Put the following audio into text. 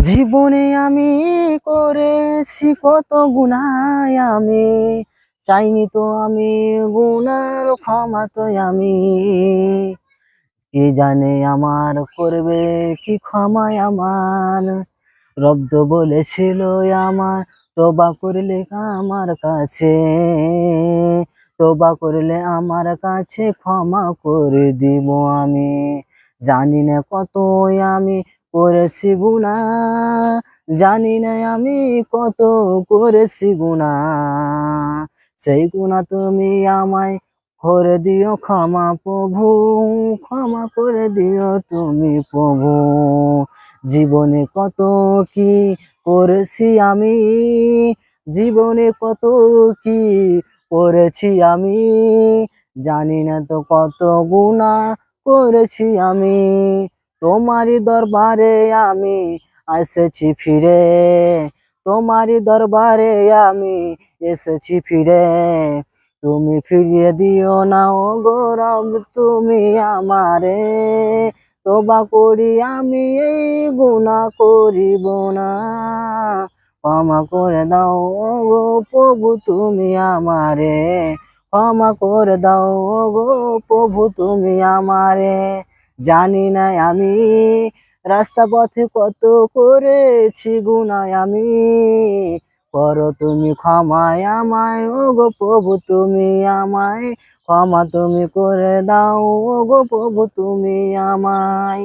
জীবনে আমি করেছি কত গুনাহ আমি, চাইনি তো আমি গুনার ক্ষমা তো আমি। কে জানে আমার করবে কি ক্ষমায় আমার, রব্দ বলেছিল আমার তওবা করলে আমার কাছে, তওবা করলে আমার কাছে ক্ষমা করে দিব আমি। জানি না কত আমি করেছি গুনাহ, জানি না আমি কত করেছি গুনাহ, সেই গুনাহ তুমি আমায় করে দিও ক্ষমা প্রভু, ক্ষমা করে দিও তুমি প্রভু। জীবনে কত কি করেছি আমি, জীবনে কত কি করেছি আমি, জানি না তো কত গুনাহ করেছি আমি। তোমারই দরবারে আমি এসেছি ফিরে, তোমারই দরবারে আমি এসেছি ফিরে। তুমি ফিরিয়ে দিও না ও গো রব তুমি আমারে, তওবা করি আমি এই গুনাহ করিব না। ক্ষমা করে দাও ও গো প্রভু তুমি আমারে, ক্ষমা করে দাও ও গো প্রভু তুমি আমারে। জানি না আমি রাস্তা পথে কত করেছি গুনাহ আমি, করো তুমি ক্ষমায় আমায় ও গো প্রভু তুমি আমায়, ক্ষমা তুমি করে দাও ও গো প্রভু তুমি আমায়।